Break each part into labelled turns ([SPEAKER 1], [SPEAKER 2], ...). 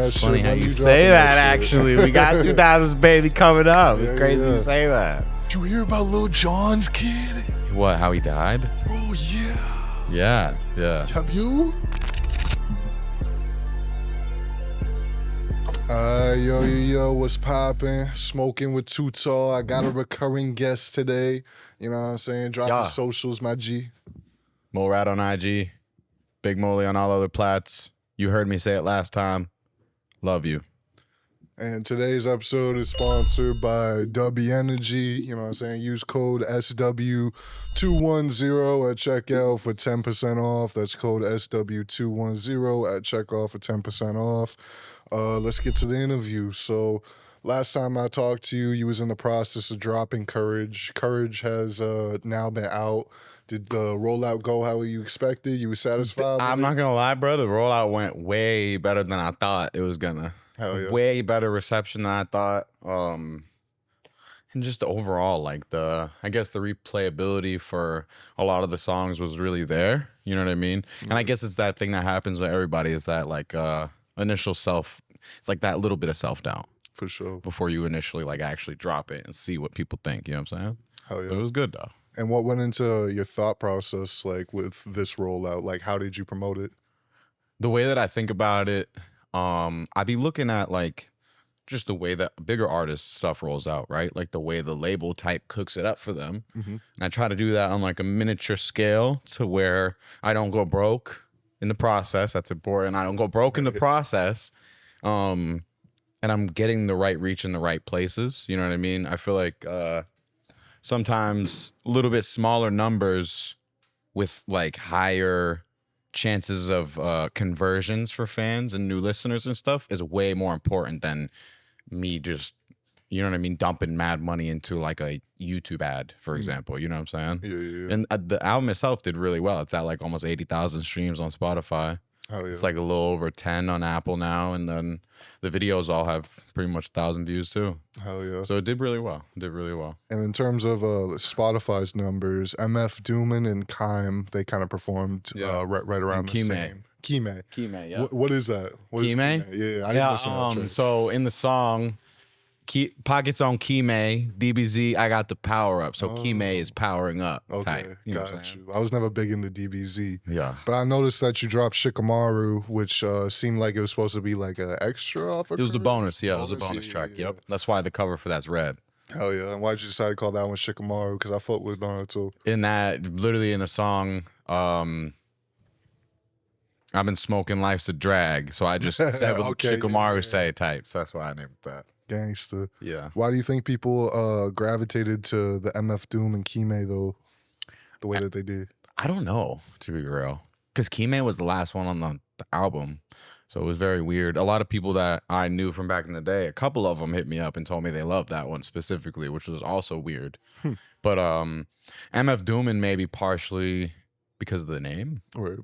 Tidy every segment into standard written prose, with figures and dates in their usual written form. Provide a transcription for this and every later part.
[SPEAKER 1] It's
[SPEAKER 2] funny how
[SPEAKER 1] when
[SPEAKER 2] you
[SPEAKER 1] you
[SPEAKER 2] say
[SPEAKER 1] dropping
[SPEAKER 2] that,
[SPEAKER 1] that shit.
[SPEAKER 2] actually. We got 2000s baby coming up. It's crazy
[SPEAKER 1] yeah.
[SPEAKER 2] you say that.
[SPEAKER 1] Did you hear about Lil Jon's kid?
[SPEAKER 2] What, how he died?
[SPEAKER 1] Oh, yeah.
[SPEAKER 2] Yeah.
[SPEAKER 1] Have you? Yo, what's poppin'? Smoking with Too Tall. I got a recurring guest today. You know what I'm saying? Drop the socials, my G.
[SPEAKER 2] Morat on IG. Big Moley on all other plats. You heard me say it last time. Love you.
[SPEAKER 1] And today's episode is sponsored by W Energy. You know what I'm saying? Use code SW210 at checkout for 10% off. That's code SW210 at checkout for 10% off. Let's get to the interview. So last time I talked to you, you was in the process of dropping Courage. Courage has now been out. Did the rollout go how you expected? You were satisfied?
[SPEAKER 2] I'm not going to lie, bro. The rollout went way better than I thought it was going to.
[SPEAKER 1] Hell yeah.
[SPEAKER 2] Way better reception than I thought. And just overall, like I guess the replayability for a lot of the songs was really there. You know what I mean? And I guess it's that thing that happens with everybody is that like initial it's like that little bit of self-doubt.
[SPEAKER 1] For sure.
[SPEAKER 2] Before you initially like actually drop it and see what people think. You know what I'm saying?
[SPEAKER 1] Hell yeah.
[SPEAKER 2] So it was good though.
[SPEAKER 1] And what went into your thought process like with this rollout? Like how did you promote it?
[SPEAKER 2] The way that I think about it, I'd be looking at like just the way that bigger artist stuff rolls out, right? Like the way the label type cooks it up for them. And I try to do that on like a miniature scale to where I don't go broke in the process. That's important. I don't go broke in the process. And I'm getting the right reach in the right places. You know what I mean? I feel like sometimes a little bit smaller numbers with like higher chances of conversions for fans and new listeners and stuff is way more important than me just, you know what I mean, dumping mad money into like a YouTube ad, for example. You know what I'm saying?
[SPEAKER 1] Yeah.
[SPEAKER 2] And the album itself did really well. It's at like almost 80,000 streams on Spotify.
[SPEAKER 1] Hell yeah.
[SPEAKER 2] It's like a little over 10 on Apple now, and then the videos all have pretty much 1,000 views too.
[SPEAKER 1] Hell yeah.
[SPEAKER 2] So it did really well.
[SPEAKER 1] And in terms of Spotify's numbers, MF Doom and Kime, they kind of performed right around the same. Kime,
[SPEAKER 2] yeah.
[SPEAKER 1] What is that? What is
[SPEAKER 2] Kime?
[SPEAKER 1] Yeah, I didn't listen to that track.
[SPEAKER 2] So in the song, Pockets on Kime, DBZ, I got the power up. So Kime is powering up.
[SPEAKER 1] Okay,
[SPEAKER 2] type, you know
[SPEAKER 1] got you. I was never big into DBZ.
[SPEAKER 2] Yeah.
[SPEAKER 1] But I noticed that you dropped Shikamaru, which seemed like it was supposed to be like an extra off of
[SPEAKER 2] It was a bonus, yeah. It was a bonus track, Yep. That's why the cover for that's red.
[SPEAKER 1] Hell yeah. And why'd you decide to call that one Shikamaru? Because I fuck with Naruto.
[SPEAKER 2] In that, literally in the song, I've been smoking life's a drag. So I just said what Shikamaru say type. So that's why I named it that.
[SPEAKER 1] Gangsta.
[SPEAKER 2] Yeah.
[SPEAKER 1] Why do you think people gravitated to the MF Doom and Kime though, the way that they did?
[SPEAKER 2] I don't know, to be real. Because Kime was the last one on the album. So it was very weird. A lot of people that I knew from back in the day, a couple of them hit me up and told me they loved that one specifically, which was also weird. But MF Doom and maybe partially because of the name.
[SPEAKER 1] Right.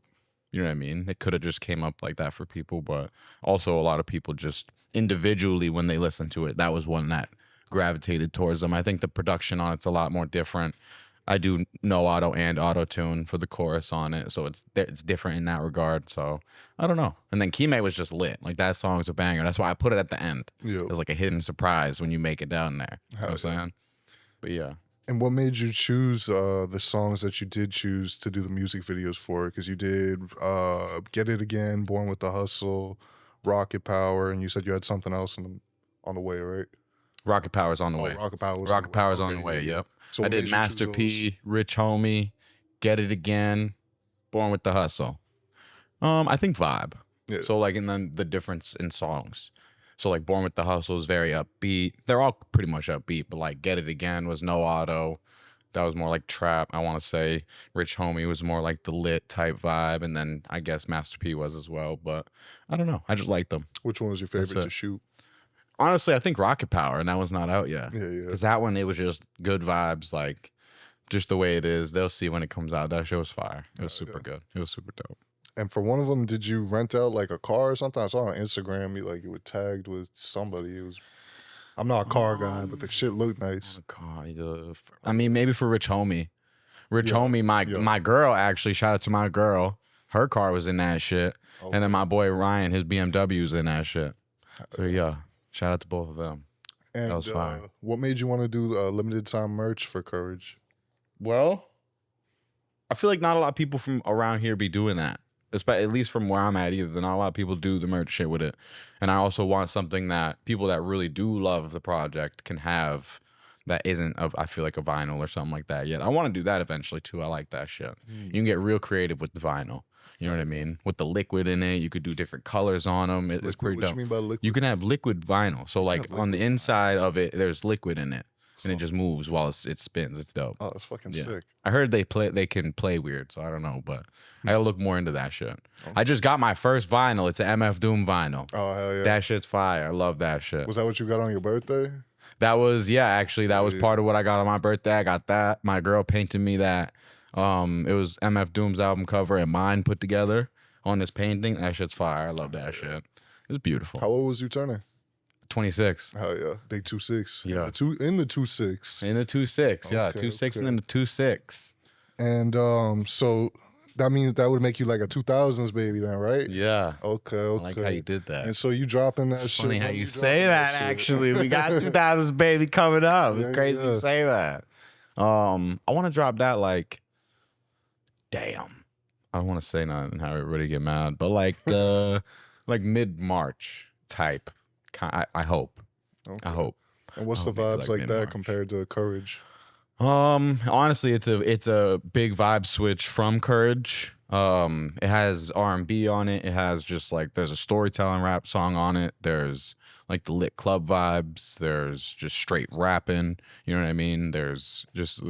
[SPEAKER 2] You know what I mean? It could have just came up like that for people, but also a lot of people just individually when they listened to it, that was one that gravitated towards them. I think the production on it's a lot more different. I do no auto and auto tune for the chorus on it, so it's different in that regard. So I don't know. And then Kime was just lit. Like that song's a banger. That's why I put it at the end.
[SPEAKER 1] Yeah.
[SPEAKER 2] It's like a hidden surprise when you make it down there. You know what I'm saying? But yeah.
[SPEAKER 1] And what made you choose the songs that you did choose to do the music videos for? Because you did Get It Again, Born with the Hustle, Rocket Power, and you said you had something else on the way, right?
[SPEAKER 2] Rocket Power's on the way.
[SPEAKER 1] Rocket Power's
[SPEAKER 2] on the way, yep.
[SPEAKER 1] So
[SPEAKER 2] I did Master P, Rich Homie, Get It Again, Born with the Hustle. I think vibe.
[SPEAKER 1] Yeah.
[SPEAKER 2] So like, and then the difference in songs. So like Born with the Hustle is very upbeat. They're all pretty much upbeat, but like Get It Again was no auto. That was more like trap, I want to say. Rich Homie was more like the lit type vibe. And then I guess Master P was as well. But I don't know. I just liked them.
[SPEAKER 1] Which one was your favorite to shoot?
[SPEAKER 2] Honestly, I think Rocket Power, and that one's not out yet.
[SPEAKER 1] Yeah.
[SPEAKER 2] Because that one, it was just good vibes, like just the way it is. They'll see when it comes out. That show was fire. It was super good. It was super dope.
[SPEAKER 1] And for one of them, did you rent out like a car or something? I saw on Instagram you were tagged with somebody. I'm not a car guy, but the shit looked nice.
[SPEAKER 2] Car, I mean, maybe for Rich Homie. Homie, my girl actually, shout out to my girl. Her car was in that shit. Okay. And then my boy Ryan, his BMW was in that shit. So yeah, shout out to both of them. That was
[SPEAKER 1] And
[SPEAKER 2] fire.
[SPEAKER 1] what made you want to do limited time merch for Courage?
[SPEAKER 2] Well, I feel like not a lot of people from around here be doing that. At least from where I'm at, either. Not a lot of people do the merch shit with it. And I also want something that people that really do love the project can have that isn't, I feel like, a vinyl or something like that yet. I want to do that eventually, too. I like that shit. You can get real creative with the vinyl. You know what I mean? With the liquid in it, you could do different colors on them. It's pretty dope.
[SPEAKER 1] What you mean by liquid?
[SPEAKER 2] You can have liquid vinyl. So, like, on the inside of it, there's liquid in it. And it just moves while it spins. It's dope.
[SPEAKER 1] Oh, that's fucking sick.
[SPEAKER 2] I heard they can play weird, so I don't know, but I gotta look more into that shit. I just got my first vinyl. It's an MF Doom vinyl.
[SPEAKER 1] Oh, hell yeah.
[SPEAKER 2] That shit's fire. I love that shit.
[SPEAKER 1] Was that what you got on your birthday?
[SPEAKER 2] That was, actually, that was part of what I got on my birthday. I got that. My girl painted me that. It was MF Doom's album cover and mine put together on this painting. That shit's fire. I love that shit. It was beautiful.
[SPEAKER 1] How old was you turning?
[SPEAKER 2] 26.
[SPEAKER 1] Hell yeah. Big 2-6.
[SPEAKER 2] Yeah.
[SPEAKER 1] In the 2-6.
[SPEAKER 2] In the 2-6. Yeah.
[SPEAKER 1] Okay,
[SPEAKER 2] 2-6
[SPEAKER 1] okay.
[SPEAKER 2] and then the 2-6.
[SPEAKER 1] And so that means that would make you like a 2000s baby then, right?
[SPEAKER 2] Yeah.
[SPEAKER 1] Okay.
[SPEAKER 2] I like how you did that.
[SPEAKER 1] And so you dropping that
[SPEAKER 2] It's
[SPEAKER 1] shit.
[SPEAKER 2] funny how
[SPEAKER 1] when
[SPEAKER 2] you
[SPEAKER 1] dropping
[SPEAKER 2] say that,
[SPEAKER 1] shit?
[SPEAKER 2] actually. We got 2000s baby coming up. It's crazy you say that. I want to drop that like, damn. I don't want to say nothing and have everybody get mad, but like like mid-March type. I hope.
[SPEAKER 1] Okay.
[SPEAKER 2] I hope.
[SPEAKER 1] And what's
[SPEAKER 2] I
[SPEAKER 1] the
[SPEAKER 2] hope maybe
[SPEAKER 1] vibes
[SPEAKER 2] like
[SPEAKER 1] like that
[SPEAKER 2] mid-March.
[SPEAKER 1] compared to Courage?
[SPEAKER 2] Honestly, it's a big vibe switch from Courage. It has R&B on it. It has just like, there's a storytelling rap song on it. There's like the lit club vibes. There's just straight rapping. You know what I mean? There's just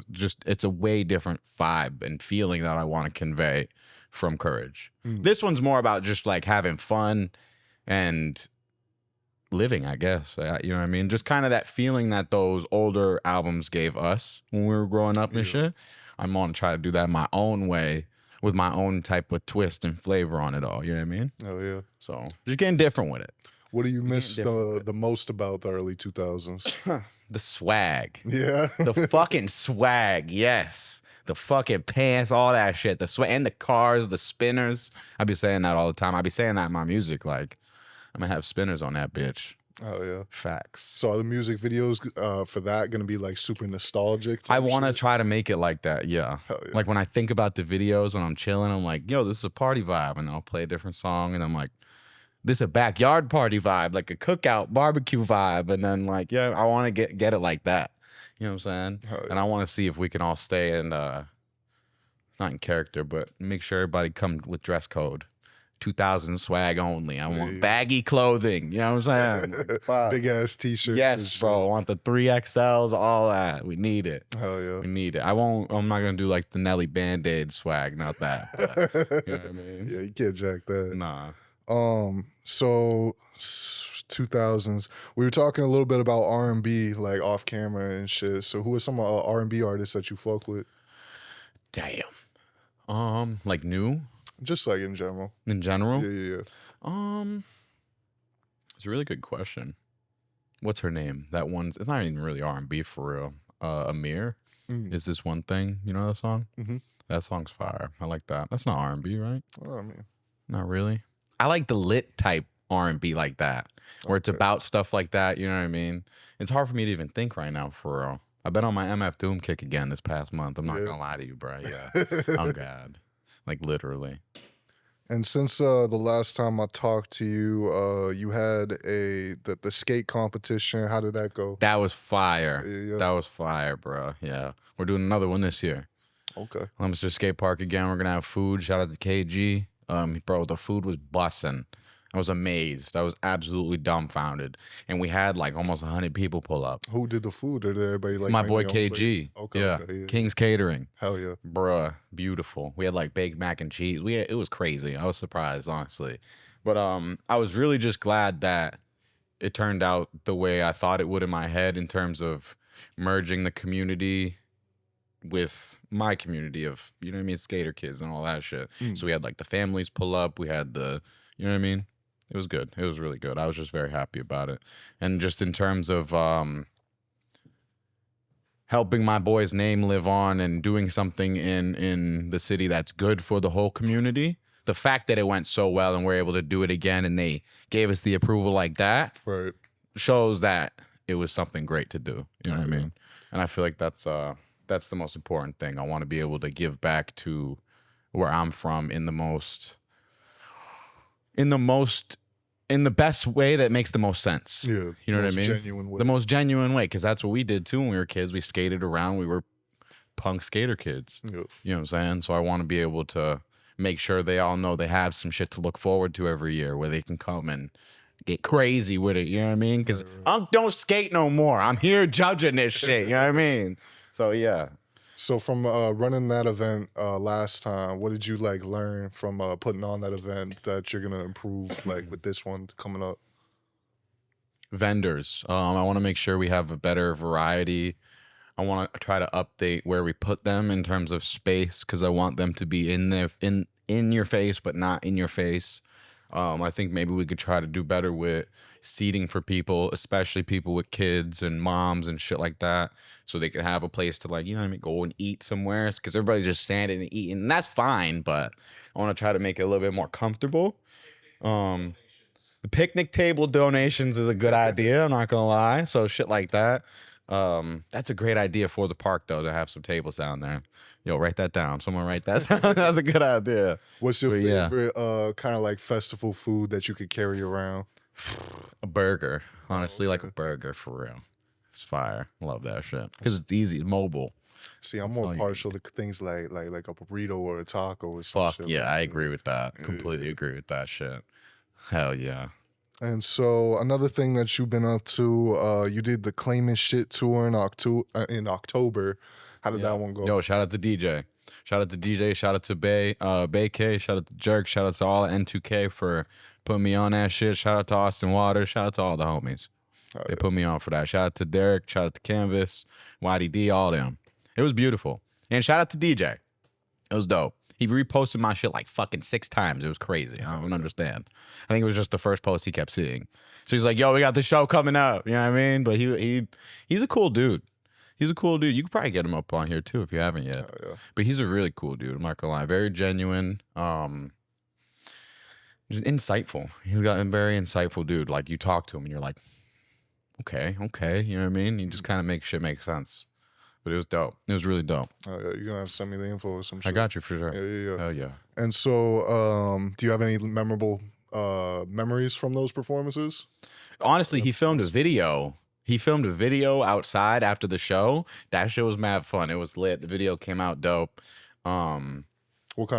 [SPEAKER 2] it's a way different vibe and feeling that I want to convey from Courage. This one's more about just like having fun and living, I guess. You know what I mean? Just kind of that feeling that those older albums gave us when we were growing up and shit. I'm gonna try to do that my own way with my own type of twist and flavor on it all. You know what I mean?
[SPEAKER 1] Oh yeah.
[SPEAKER 2] So just getting different with it.
[SPEAKER 1] What do you miss the most about the early 2000s?
[SPEAKER 2] The swag.
[SPEAKER 1] Yeah.
[SPEAKER 2] The fucking swag, yes. The fucking pants, all that shit. The swag and the cars, the spinners. I be saying that all the time. I be saying that in my music. Like, I'm gonna have spinners on that bitch.
[SPEAKER 1] Oh yeah.
[SPEAKER 2] Facts.
[SPEAKER 1] So are the music videos for that gonna be like super nostalgic?
[SPEAKER 2] I want to try to make it like that, yeah.
[SPEAKER 1] Hell yeah.
[SPEAKER 2] Like when I think about the videos when I'm chilling, I'm like, yo, this is a party vibe. And then I'll play a different song and I'm like, this is a backyard party vibe, like a cookout barbecue vibe. And then like, yeah, I want to get it like that. You know what I'm saying?
[SPEAKER 1] Hell yeah.
[SPEAKER 2] And I want to see if we can all stay in, not in character, but make sure everybody come with dress code. 2000 swag only. I want baggy clothing. You know what I'm saying? Fuck.
[SPEAKER 1] Big ass t-shirts.
[SPEAKER 2] Yes, bro. I want the 3XLs, all that. We need it.
[SPEAKER 1] Hell yeah.
[SPEAKER 2] We need it. I'm not gonna do like the Nelly Band-Aid swag, not that. But, you know what I mean?
[SPEAKER 1] Yeah, you can't jack that.
[SPEAKER 2] Nah.
[SPEAKER 1] So 2000s. We were talking a little bit about R&B, like off camera and shit. So who are some R&B artists that you fuck with?
[SPEAKER 2] Damn. Like new
[SPEAKER 1] Just like in general.
[SPEAKER 2] in general.
[SPEAKER 1] Yeah.
[SPEAKER 2] It's a really good question. What's her name? That one's. It's not even really R&B for real. Amir. Is This One Thing? You know that song?
[SPEAKER 1] Mhm.
[SPEAKER 2] That song's fire. I like that. That's not R&B, right?
[SPEAKER 1] Oh, I mean,
[SPEAKER 2] Not really. I like the lit type R&B like that, where it's about stuff like that. You know what I mean? It's hard for me to even think right now, for real. I've been on my MF Doom kick again this past month. I'm not gonna lie to you, bro. Yeah. Oh God. Like literally.
[SPEAKER 1] And since the last time I talked to you, you had the skate competition. How did that go?
[SPEAKER 2] That was fire.
[SPEAKER 1] Yeah.
[SPEAKER 2] That was fire, bro. Yeah. We're doing another one this year.
[SPEAKER 1] Okay.
[SPEAKER 2] Mr. Skate Park again. We're gonna have food. Shout out to KG. Bro, the food was bussin'. I was amazed. I was absolutely dumbfounded. And we had like almost 100 people pull up.
[SPEAKER 1] Who did the food? Or did everybody like
[SPEAKER 2] My
[SPEAKER 1] bring
[SPEAKER 2] boy
[SPEAKER 1] their own
[SPEAKER 2] KG.
[SPEAKER 1] plate? Okay,
[SPEAKER 2] Yeah.
[SPEAKER 1] okay, yeah.
[SPEAKER 2] King's Catering.
[SPEAKER 1] Hell yeah.
[SPEAKER 2] Bruh, beautiful. We had like baked mac and cheese. It was crazy. I was surprised, honestly. But I was really just glad that it turned out the way I thought it would in my head in terms of merging the community with my community of, you know what I mean, skater kids and all that shit. So we had like the families pull up. We had the, you know what I mean? It was good. It was really good. I was just very happy about it. And just in terms of helping my boy's name live on and doing something in the city that's good for the whole community, the fact that it went so well and we're able to do it again and they gave us the approval like that
[SPEAKER 1] Right.
[SPEAKER 2] shows that it was something great to do. You know what I mean? And I feel like that's the most important thing. I want to be able to give back to where I'm from in the best way that makes the most sense.
[SPEAKER 1] Yeah.
[SPEAKER 2] You know what I mean?
[SPEAKER 1] Genuine way.
[SPEAKER 2] The most genuine way, because that's what we did too when we were kids. We skated around. We were punk skater kids.
[SPEAKER 1] Yeah.
[SPEAKER 2] You know what I'm saying? So I want to be able to make sure they all know they have some shit to look forward to every year where they can come and get crazy with it. You know what I mean? Because Unk don't skate no more. I'm here judging this shit. You know what I mean? So yeah.
[SPEAKER 1] So from running that event last time, what did you like learn from putting on that event that you're gonna improve like with this one coming up?
[SPEAKER 2] Vendors. I want to make sure we have a better variety. I want to try to update where we put them in terms of space because I want them to be in your face, but not in your face. I think maybe we could try to do better with seating for people, especially people with kids and moms and shit like that, so they can have a place to, like, you know what I mean, go and eat somewhere, because everybody's just standing and eating, and that's fine, but I want to try to make it a little bit more comfortable. The picnic table donations is a good idea, I'm not gonna lie. So shit like that. That's a great idea for the park, though, to have some tables down there. Yo, write that down. Someone write that down. That's a good idea.
[SPEAKER 1] What's your
[SPEAKER 2] But yeah.
[SPEAKER 1] favorite kind of like festival food that you could carry around?
[SPEAKER 2] A burger. Honestly, like a burger for real. It's fire. Love that shit. Because it's easy, it's mobile.
[SPEAKER 1] See, I'm more partial to things like a burrito or a taco or some
[SPEAKER 2] Fuck
[SPEAKER 1] shit.
[SPEAKER 2] yeah,
[SPEAKER 1] like
[SPEAKER 2] I
[SPEAKER 1] that.
[SPEAKER 2] agree with that. Completely agree with that shit. Hell yeah.
[SPEAKER 1] And so another thing that you've been up to, you did the Claiming Shit tour in October. How did that one go?
[SPEAKER 2] Yo, shout out to DJ. Shout out to DJ. Shout out to Bay K. Shout out to Jerk. Shout out to all N2K for putting me on that shit. Shout out to Austin Waters. Shout out to all the homies. They put me on for that. Shout out to Derek. Shout out to Canvas, YDD, all them. It was beautiful. And shout out to DJ. It was dope. He reposted my shit like fucking 6 times. It was crazy. I don't understand. I think it was just the first post he kept seeing. So he's like, yo, we got the show coming up. You know what I mean? But he's a cool dude. He's a cool dude. You could probably get him up on here too if you haven't yet.
[SPEAKER 1] Yeah.
[SPEAKER 2] But he's a really cool dude. I'm not gonna lie. Very genuine. Just insightful. He's got a very insightful dude. Like, you talk to him and you're like, okay. You know what I mean? You just kind of make shit make sense. But it was dope. It was really dope.
[SPEAKER 1] Oh, yeah. You're gonna have to send me the info or some shit.
[SPEAKER 2] I got you for sure.
[SPEAKER 1] Yeah.
[SPEAKER 2] Hell yeah.
[SPEAKER 1] And so, do you have any memorable memories from those performances?
[SPEAKER 2] Honestly, he filmed a video. He filmed a video outside after the show. That shit was mad fun. It was lit. The video came out dope.
[SPEAKER 1] What kind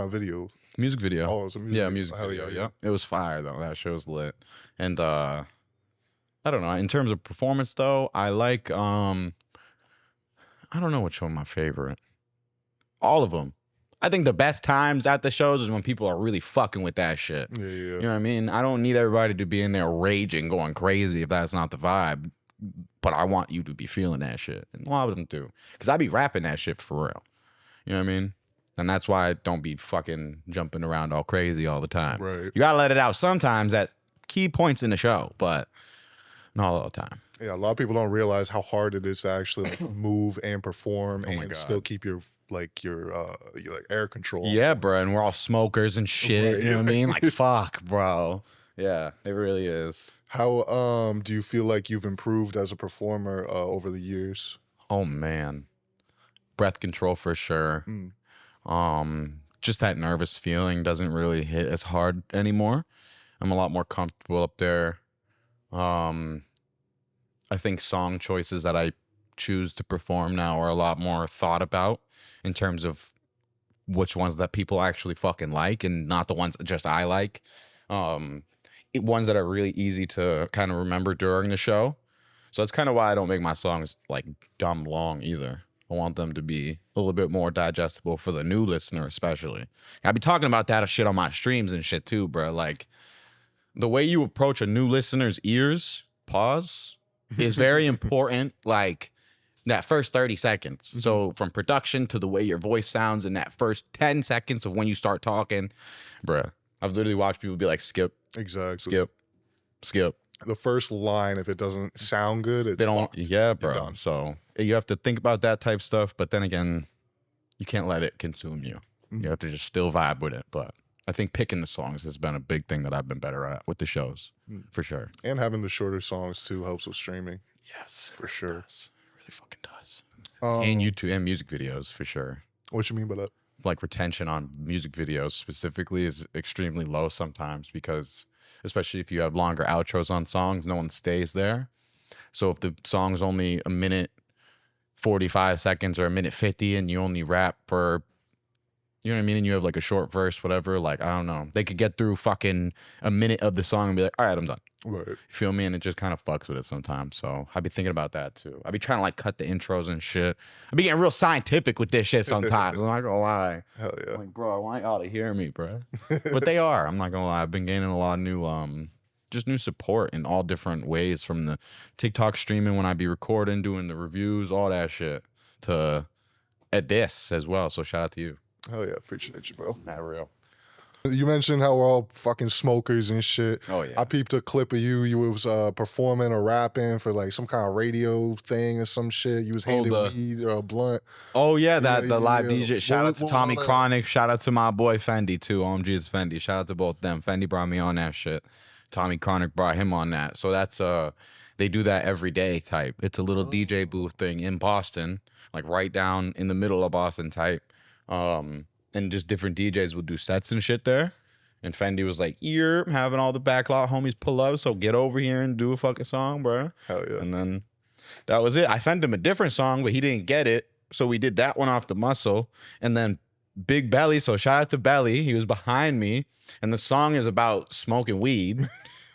[SPEAKER 1] of video?
[SPEAKER 2] Music video.
[SPEAKER 1] Oh, it's a music
[SPEAKER 2] music
[SPEAKER 1] Hell
[SPEAKER 2] video.
[SPEAKER 1] yeah.
[SPEAKER 2] Yeah. It was fire though. That shit was lit. And I don't know. In terms of performance though, I like I don't know which one my favorite. All of them. I think the best times at the shows is when people are really fucking with that shit.
[SPEAKER 1] Yeah.
[SPEAKER 2] You know what I mean? I don't need everybody to be in there raging, going crazy if that's not the vibe. But I want you to be feeling that shit. And a lot of them do. Because I be rapping that shit for real. You know what I mean? And that's why I don't be fucking jumping around all crazy all the time.
[SPEAKER 1] Right.
[SPEAKER 2] You gotta let it out sometimes at key points in the show, but not all the time.
[SPEAKER 1] Yeah, a lot of people don't realize how hard it is to actually like, move and perform and
[SPEAKER 2] God.
[SPEAKER 1] still keep your air control.
[SPEAKER 2] Yeah, bro. And we're all smokers and shit.
[SPEAKER 1] Right.
[SPEAKER 2] You know what I mean? Like, fuck, bro. Yeah, it really is.
[SPEAKER 1] How do you feel like you've improved as a performer over the years?
[SPEAKER 2] Oh man. Breath control for sure. Just that nervous feeling doesn't really hit as hard anymore. I'm a lot more comfortable up there. I think song choices that I choose to perform now are a lot more thought about in terms of which ones that people actually fucking like and not the ones that just I like. Ones that are really easy to kind of remember during the show. So that's kind of why I don't make my songs like dumb long either. I want them to be a little bit more digestible for the new listener, especially. I be talking about that shit on my streams and shit too, bro. Like, the way you approach a new listener's ears, pause, is very important. Like, that first 30 seconds. So from production to the way your voice sounds in that first 10 seconds of when you start talking, bruh, I've literally watched people be like, skip,
[SPEAKER 1] Exactly.
[SPEAKER 2] skip.
[SPEAKER 1] The first line, if it doesn't sound good, it's
[SPEAKER 2] They don't,
[SPEAKER 1] fucked.
[SPEAKER 2] yeah, bro.
[SPEAKER 1] done.
[SPEAKER 2] So you have to think about that type stuff, but then again, you can't let it consume you. You have to just still vibe with it. But I think picking the songs has been a big thing that I've been better at with the shows, for sure.
[SPEAKER 1] And having the shorter songs too helps with streaming.
[SPEAKER 2] Yes,
[SPEAKER 1] for sure.
[SPEAKER 2] Does. It really fucking does. And YouTube and music videos for sure.
[SPEAKER 1] What you mean by that?
[SPEAKER 2] Like retention on music videos specifically is extremely low sometimes because especially if you have longer outros on songs, no one stays there. So if the song's only a minute 45 seconds or a minute 50 and you only rap for, you know what I mean? And you have like a short verse, whatever, like, I don't know. They could get through fucking a minute of the song and be like, all right, I'm done.
[SPEAKER 1] Right.
[SPEAKER 2] You feel me? And it just kind of fucks with it sometimes. So I be thinking about that too. I be trying to like cut the intros and shit. I be getting real scientific with this shit sometimes. I'm not gonna lie.
[SPEAKER 1] Hell yeah.
[SPEAKER 2] I'm like, bro, why y'all to hear me, bro? But they are. I'm not gonna lie. I've been gaining a lot of new just new support in all different ways, from the TikTok streaming when I be recording, doing the reviews, all that shit, to at this as well. So shout out to you.
[SPEAKER 1] Hell yeah, appreciate you, bro.
[SPEAKER 2] Not real.
[SPEAKER 1] You mentioned how we're all fucking smokers and shit.
[SPEAKER 2] Oh yeah.
[SPEAKER 1] I peeped a clip of you. You was performing or rapping for like some kind of radio thing or some shit. You was handing weed or a blunt.
[SPEAKER 2] Oh yeah, the live DJ. Shout out to
[SPEAKER 1] what
[SPEAKER 2] Tommy
[SPEAKER 1] was all that?
[SPEAKER 2] Chronic. Shout out to my boy Fendi too. OMG, it's Fendi. Shout out to both them. Fendi brought me on that shit. Tommy Chronic brought him on that. So that's they do that every day type. It's a little DJ booth thing in Boston, like right down in the middle of Boston type. And just different DJs would do sets and shit there. And Fendi was like, "You're having all the backlot homies pull up, so get over here and do a fucking song, bro."
[SPEAKER 1] Hell yeah.
[SPEAKER 2] And then that was it. I sent him a different song, but he didn't get it. So we did that one off the muscle. And then Big Belly, so shout out to Belly. He was behind me. And the song is about smoking weed.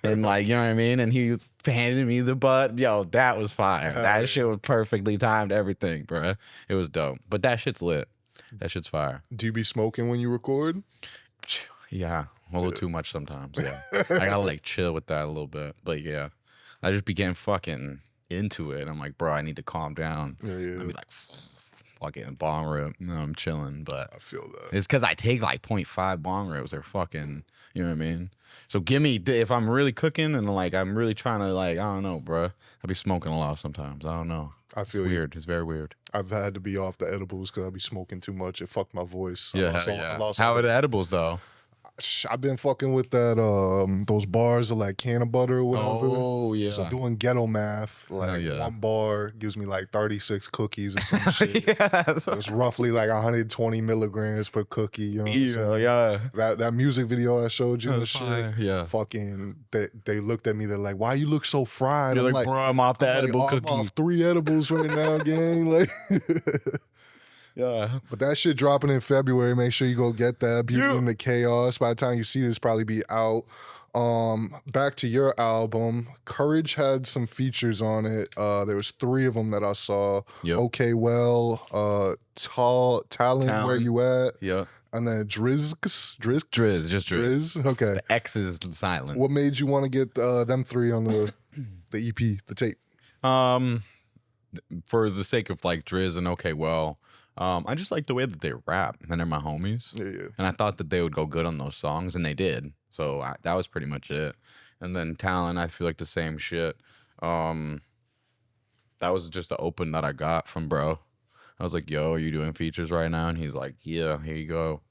[SPEAKER 2] And like, you know what I mean? And he handed me the butt. Yo, that was fire. That shit was perfectly timed, everything, bro. It was dope. But that shit's lit. That shit's fire.
[SPEAKER 1] Do you be smoking when you record?
[SPEAKER 2] Yeah, a little too much sometimes. Yeah, I gotta like chill with that a little bit. But yeah, I just began fucking into it. I'm like, bro, I need to calm down.
[SPEAKER 1] Yeah.
[SPEAKER 2] I'd be like, fucking bong rip. No, I'm chilling. But
[SPEAKER 1] I feel that.
[SPEAKER 2] it's because I take like 0.5 bong rips. They're fucking, you know what I mean? So give me, if I'm really cooking and like I'm really trying to like, I don't know, bro. I be smoking a lot sometimes. I don't know.
[SPEAKER 1] I feel
[SPEAKER 2] Weird. It's very weird.
[SPEAKER 1] I've had to be off the edibles because I be smoking too much. It fucked my voice.
[SPEAKER 2] Yeah, How are the edibles though?
[SPEAKER 1] I've been fucking with that those bars of like can of butter or whatever.
[SPEAKER 2] Oh yeah.
[SPEAKER 1] So doing ghetto math, like
[SPEAKER 2] yeah.
[SPEAKER 1] one bar gives me like 36 cookies or some shit.
[SPEAKER 2] Yeah.
[SPEAKER 1] So it's roughly like 120 milligrams per cookie. You know what I'm saying?
[SPEAKER 2] Yeah.
[SPEAKER 1] That music video I showed you and shit.
[SPEAKER 2] Fire. Yeah.
[SPEAKER 1] Fucking, they looked at me. They're like, "Why you look so fried?"
[SPEAKER 2] You're
[SPEAKER 1] I'm
[SPEAKER 2] like, bro, I'm off the edible
[SPEAKER 1] I'm
[SPEAKER 2] cookie.
[SPEAKER 1] off 3 edibles right now, gang. Like.
[SPEAKER 2] Yeah.
[SPEAKER 1] But that shit dropping in February. Make sure you go get that. Beauty in the Chaos. By the time you see this, probably be out. Back to your album. Courage had some features on it. There was 3 of them that I saw.
[SPEAKER 2] Yep.
[SPEAKER 1] Okay, well, Talent, Where You At?
[SPEAKER 2] Yeah.
[SPEAKER 1] And then Driz.
[SPEAKER 2] Just Driz.
[SPEAKER 1] Okay.
[SPEAKER 2] The X is silent.
[SPEAKER 1] What made you want to get them 3 on the EP, the tape?
[SPEAKER 2] For the sake of like Driz and Okay Well, I just like the way that they rap, and they're my homies.
[SPEAKER 1] Yeah.
[SPEAKER 2] And I thought that they would go good on those songs, and they did. So that was pretty much it. And then Talent, I feel like the same shit. That was just the open that I got from bro. I was like, "Yo, are you doing features right now?" And he's like, "Yeah, here you go."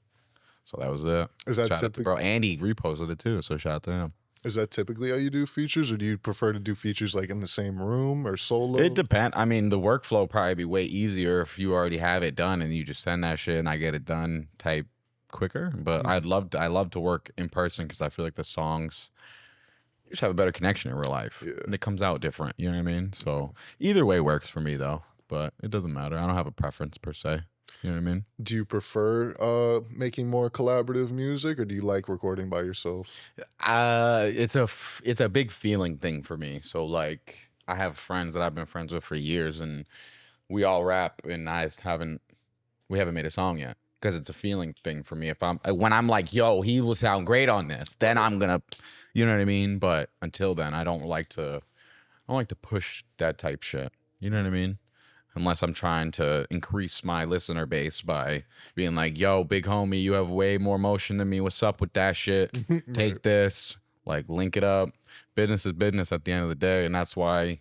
[SPEAKER 2] So that was it.
[SPEAKER 1] Is that
[SPEAKER 2] shout out to bro? And he reposted it too, so shout out to him.
[SPEAKER 1] Is that typically how you do features, or do you prefer to do features like in the same room or solo?
[SPEAKER 2] It depends. I mean, the workflow would probably be way easier if you already have it done and you just send that shit and I get it done type quicker. But I love to work in person because I feel like the songs you just have a better connection in real life.
[SPEAKER 1] Yeah.
[SPEAKER 2] And it comes out different. You know what I mean? So either way works for me though. But it doesn't matter. I don't have a preference per se. You know what I mean?
[SPEAKER 1] Do you prefer making more collaborative music, or do you like recording by yourself?
[SPEAKER 2] It's a big feeling thing for me. So like I have friends that I've been friends with for years, and we all rap, and we haven't made a song yet because it's a feeling thing for me. When I'm like, "Yo, he will sound great on this," then I'm gonna, you know what I mean. But until then, I don't like to push that type shit. You know what I mean? Unless I'm trying to increase my listener base by being like, "Yo, big homie, you have way more motion than me. What's up with that shit? Take this, like link it up." Business is business at the end of the day. And that's why,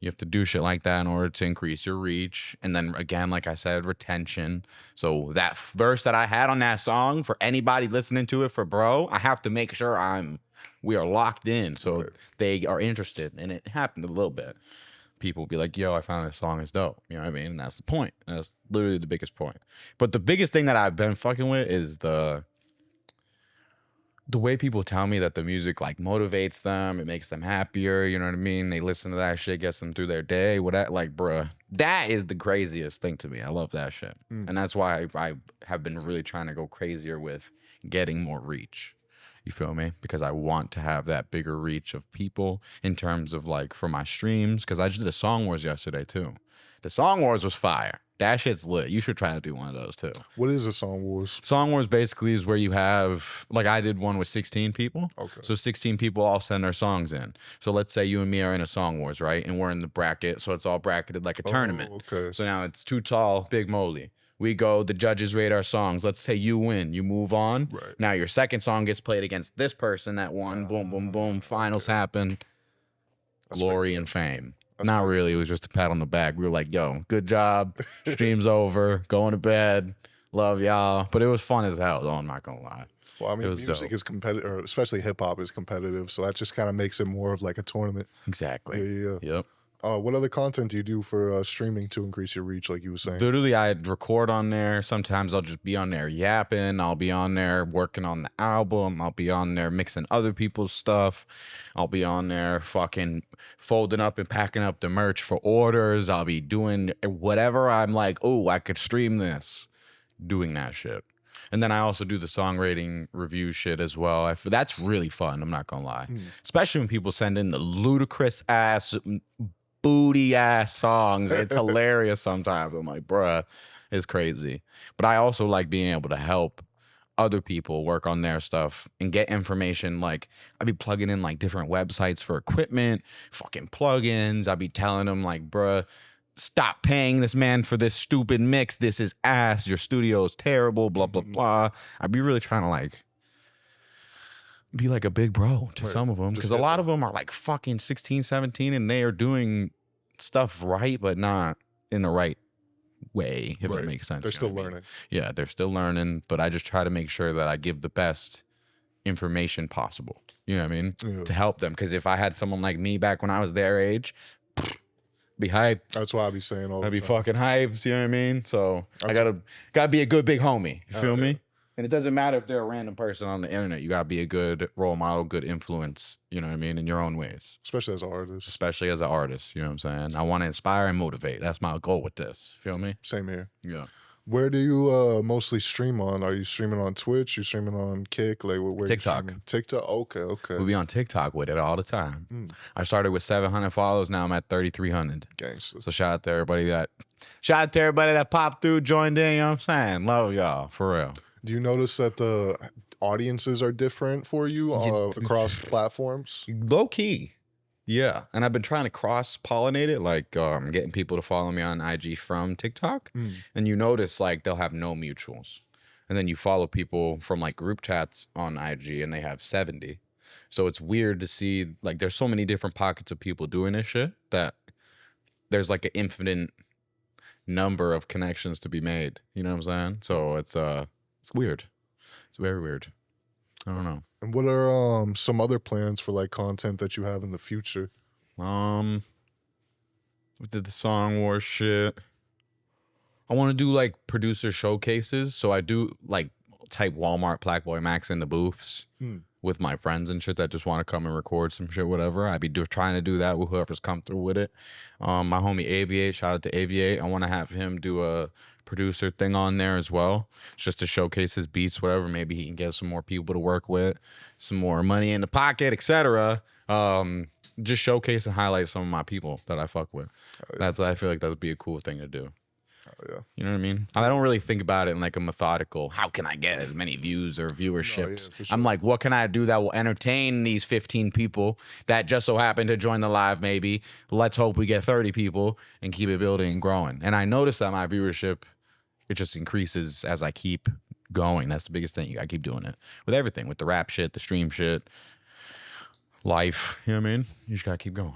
[SPEAKER 2] You have to do shit like that in order to increase your reach. And then again, like I said, retention. So that verse that I had on that song, for anybody listening to it for bro, I have to make sure we are locked in so they are interested. And it happened a little bit. People be like, yo, I found this song is dope. You know what I mean? And that's the point. That's literally the biggest point. But the biggest thing that I've been fucking with is the way people tell me that the music like motivates them, it makes them happier, you know what I mean? They listen to that shit, gets them through their day. Like, bruh, that is the craziest thing to me. I love that shit. And that's why I have been really trying to go crazier with getting more reach. You feel me? Because I want to have that bigger reach of people in terms of like for my streams. Because I just did a Song Wars yesterday too. The Song Wars was fire. That shit's lit. You should try to do one of those too.
[SPEAKER 1] What is a Song Wars?
[SPEAKER 2] Song Wars basically is where you have, like I did one with 16 people.
[SPEAKER 1] Okay.
[SPEAKER 2] So 16 people all send their songs in. So let's say you and me are in a Song Wars, right? And we're in the bracket. So it's all bracketed like a tournament.
[SPEAKER 1] Okay.
[SPEAKER 2] So now it's Too Tall, Big Moley. We go, the judges rate our songs. Let's say you win, you move on.
[SPEAKER 1] Right.
[SPEAKER 2] Now your second song gets played against this person that won. Boom, boom, boom. Finals happen. Glory and fame. Not really. It was just a pat on the back. We were like, yo, good job. Stream's over. Going to bed. Love y'all. But it was fun as hell, though. I'm not going to lie.
[SPEAKER 1] Well, I mean, music
[SPEAKER 2] dope.
[SPEAKER 1] is competitive, or especially hip hop is competitive. So that just kind of makes it more of like a tournament.
[SPEAKER 2] Exactly.
[SPEAKER 1] Yeah.
[SPEAKER 2] Yep.
[SPEAKER 1] What other content do you do for streaming to increase your reach, like you were saying?
[SPEAKER 2] Literally, I record on there. Sometimes I'll just be on there yapping. I'll be on there working on the album. I'll be on there mixing other people's stuff. I'll be on there fucking folding up and packing up the merch for orders. I'll be doing whatever I'm like, oh, I could stream this. Doing that shit. And then I also do the song rating review shit as well. That's really fun. I'm not going to lie. Especially when people send in the ludicrous ass booty ass songs. It's hilarious sometimes. I'm like, bruh, it's crazy. But I also like being able to help other people work on their stuff and get information. Like, I'd be plugging in like different websites for equipment, fucking plugins. I'd be telling them like, bruh, stop paying this man for this stupid mix. This is ass. Your studio is terrible, blah, blah, blah. I'd be really trying to like be like a big bro to some of them, because a lot of them are like fucking 16, 17 and they are doing stuff right, but not in the right way, if it makes sense.
[SPEAKER 1] They're still learning.
[SPEAKER 2] Yeah, they're still learning, but I just try to make sure that I give the best information possible. You know what I mean?
[SPEAKER 1] Yeah.
[SPEAKER 2] To help them, because if I had someone like me back when I was their age, be hyped.
[SPEAKER 1] That's why I be saying all the
[SPEAKER 2] I'd be
[SPEAKER 1] time.
[SPEAKER 2] fucking hyped, you know what I mean? So I gotta be a good big homie. You feel me? And it doesn't matter if they're a random person on the internet. You gotta be a good role model, good influence, you know what I mean, in your own ways.
[SPEAKER 1] Especially as an artist.
[SPEAKER 2] Especially as an artist, you know what I'm saying? I want to inspire and motivate. That's my goal with this. Feel me?
[SPEAKER 1] Same here.
[SPEAKER 2] Yeah.
[SPEAKER 1] Where do you mostly stream on? Are you streaming on Twitch? You streaming on Kick? Like where
[SPEAKER 2] TikTok.
[SPEAKER 1] You streaming? TikTok. Okay.
[SPEAKER 2] We'll be on TikTok with it all the time. I started with 700 followers. Now I'm at 3,300.
[SPEAKER 1] Gangsters.
[SPEAKER 2] So shout out to everybody that popped through, joined in. You know what I'm saying? Love y'all for real.
[SPEAKER 1] Do you notice that the audiences are different for you across platforms?
[SPEAKER 2] Low key. Yeah. And I've been trying to cross pollinate it, like getting people to follow me on IG from TikTok. And you notice like they'll have no mutuals. And then you follow people from like group chats on IG and they have 70. So it's weird to see like there's so many different pockets of people doing this shit that there's like an infinite number of connections to be made. You know what I'm saying? So it's weird. It's very weird. I don't know.
[SPEAKER 1] And what are some other plans for like content that you have in the future?
[SPEAKER 2] We did the Song Wars shit. I want to do like producer showcases. So I do like type Walmart Black Boy Max in the booths with my friends and shit that just want to come and record some shit, whatever. I'd be trying to do that with whoever's come through with it. My homie Aviate, shout out to Aviate. I want to have him do a producer thing on there as well, just to showcase his beats, whatever. Maybe he can get some more people to work with, some more money in the pocket, etc. Just showcase and highlight some of my people that I fuck with. I feel like that'd be a cool thing to do.
[SPEAKER 1] Yeah.
[SPEAKER 2] You know what I mean? I don't really think about it in like a methodical, how can I get as many views or viewerships?
[SPEAKER 1] For sure.
[SPEAKER 2] I'm like, what can I do that will entertain these 15 people that just so happen to join the live maybe? Let's hope we get 30 people and keep it building and growing. And I notice that my viewership, it just increases as I keep going. That's the biggest thing. I keep doing it with everything, with the rap shit, the stream shit, life. You know what I mean? You just gotta keep going.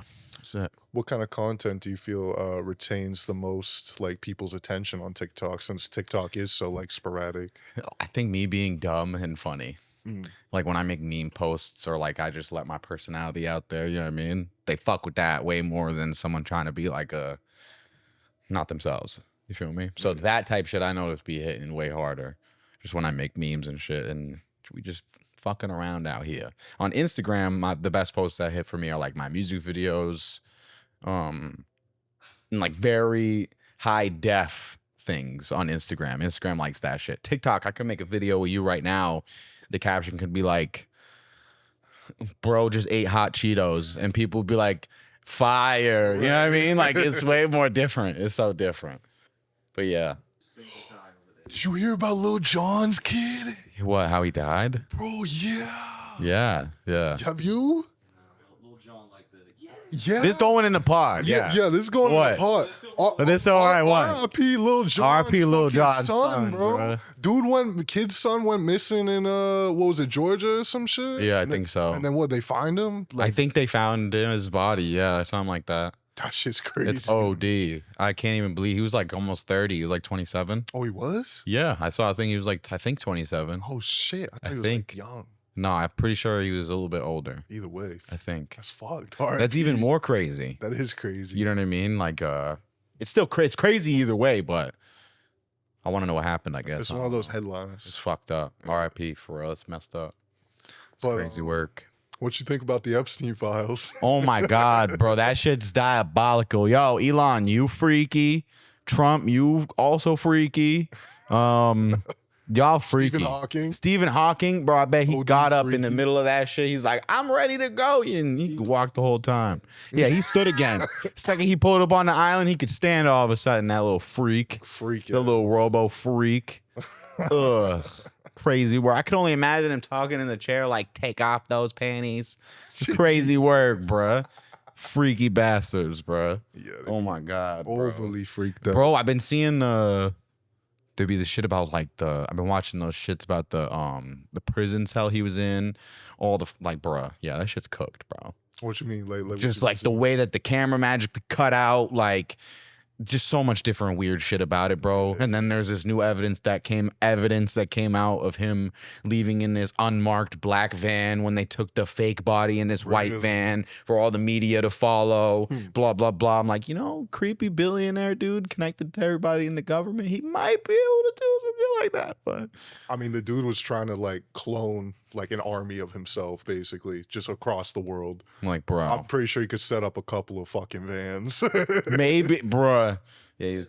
[SPEAKER 2] That's it.
[SPEAKER 1] What kind of content do you feel retains the most like people's attention on TikTok, since TikTok is so like sporadic?
[SPEAKER 2] I think me being dumb and funny. Like when I make meme posts or like I just let my personality out there, you know what I mean? They fuck with that way more than someone trying to be like not themselves. You feel me? So that type shit I notice be hitting way harder. Just when I make memes and shit, and we just fucking around out here. On Instagram, the best posts that hit for me are like my music videos, and like very high def things on Instagram. Instagram likes that shit. TikTok, I can make a video with you right now. The caption could be like, bro just ate hot Cheetos, and people would be like, fire. You know what I mean? Like, it's way more different. It's so different. But yeah.
[SPEAKER 1] Did you hear about Lil Jon's kid?
[SPEAKER 2] What, how he died?
[SPEAKER 1] Bro, yeah.
[SPEAKER 2] Yeah, yeah.
[SPEAKER 1] Have you?
[SPEAKER 3] Lil Jon like the
[SPEAKER 1] Yeah.
[SPEAKER 2] This going in the pod.
[SPEAKER 1] Yeah, this is going
[SPEAKER 2] What?
[SPEAKER 1] in the pot.
[SPEAKER 2] But this all right, what?
[SPEAKER 1] R.I.P. Lil Jon.
[SPEAKER 2] R.I.P. Lil Jon's
[SPEAKER 1] son,
[SPEAKER 2] son,
[SPEAKER 1] bro.
[SPEAKER 2] bro.
[SPEAKER 1] Dude kid's son went missing in what was it, Georgia or some shit?
[SPEAKER 2] Yeah, I
[SPEAKER 1] And
[SPEAKER 2] think so.
[SPEAKER 1] And then what, they find him?
[SPEAKER 2] I think they found his body. Yeah, something like that.
[SPEAKER 1] that shit's crazy.
[SPEAKER 2] It's OD. I can't even believe he was like almost 30. He was like 27.
[SPEAKER 1] Oh, he was?
[SPEAKER 2] Yeah, I saw a thing. He was like, I think 27.
[SPEAKER 1] Oh shit. I thought he was
[SPEAKER 2] think.
[SPEAKER 1] like young.
[SPEAKER 2] No, I'm pretty sure he was a little bit older.
[SPEAKER 1] Either way.
[SPEAKER 2] I think.
[SPEAKER 1] That's fucked. All right.
[SPEAKER 2] That's even more crazy.
[SPEAKER 1] That is crazy.
[SPEAKER 2] You know what I mean? Like, it's still it's crazy either way, but I want to know what happened, I guess.
[SPEAKER 1] It's one of those headlines.
[SPEAKER 2] It's fucked up. RIP for real. It's messed up. It's
[SPEAKER 1] But,
[SPEAKER 2] crazy work.
[SPEAKER 1] What you think about the Epstein files?
[SPEAKER 2] Oh my God, bro. That shit's diabolical. Yo, Elon, you freaky. Trump, you also freaky. Y'all freaky. Stephen Hawking, bro, I bet he
[SPEAKER 1] OD
[SPEAKER 2] got up in
[SPEAKER 1] freaky.
[SPEAKER 2] the middle of that shit. He's like, I'm ready to go. And he could walk the whole time. Yeah, he stood again. Second he pulled up on the island, he could stand all of a sudden, that little freak.
[SPEAKER 1] Freak.
[SPEAKER 2] The little robo freak. Ugh. Crazy work. I could only imagine him talking in the chair like, take off those panties. Crazy work, bruh. Freaky bastards, bruh.
[SPEAKER 1] Yeah,
[SPEAKER 2] Oh my God, bro.
[SPEAKER 1] overly freaked out.
[SPEAKER 2] Bro, I've been seeing there'd be the shit about like I've been watching those shits about the prison cell he was in, all the like, bruh. Yeah, that shit's cooked, bro.
[SPEAKER 1] What you mean? Like
[SPEAKER 2] Just like the way that the camera magic to cut out, like just so much different weird shit about it, bro. And then there's this new evidence that came out of him leaving in this unmarked black van when they took the fake body in this white van for all the media to follow. Blah blah blah. I'm like, creepy billionaire dude connected to everybody in the government. He might be able to do something like that, but
[SPEAKER 1] I mean, the dude was trying to like clone like an army of himself, basically, just across the world.
[SPEAKER 2] I'm like, bro,
[SPEAKER 1] I'm pretty sure he could set up a couple of fucking vans.
[SPEAKER 2] maybe, bruh. Yeah.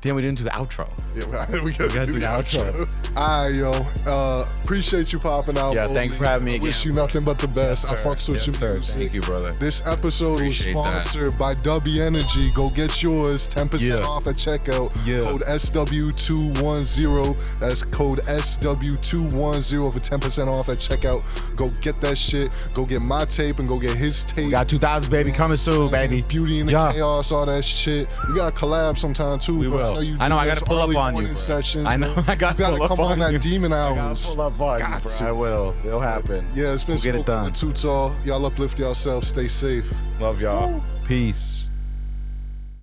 [SPEAKER 2] Damn, we didn't do the outro.
[SPEAKER 1] Yeah, we gotta do the outro. All right, yo. Appreciate you popping out.
[SPEAKER 2] Yeah, thanks for having me again.
[SPEAKER 1] Wish you nothing but the best. I fucks with your music.
[SPEAKER 2] Thank you, brother.
[SPEAKER 1] This episode
[SPEAKER 2] Appreciate
[SPEAKER 1] was sponsored by W Energy. Go get yours. 10% off at checkout. Code SW210. That's code SW210 for 10% off at checkout. Go get that shit. Go get my tape and go get his tape.
[SPEAKER 2] We got 2000s, baby, coming soon, baby.
[SPEAKER 1] Beauty and the Chaos, all that shit. We got to collab sometime too.
[SPEAKER 2] We will. I know I got to pull up on you, bro.
[SPEAKER 1] Session,
[SPEAKER 2] I know I got to pull up
[SPEAKER 1] come on that demon hours.
[SPEAKER 2] I got to pull up on you, bro. I will. It'll happen.
[SPEAKER 1] Yeah, it's been
[SPEAKER 2] We'll get it done.
[SPEAKER 1] Too tall. Y'all uplift yourselves. Stay safe.
[SPEAKER 2] Love y'all. Peace.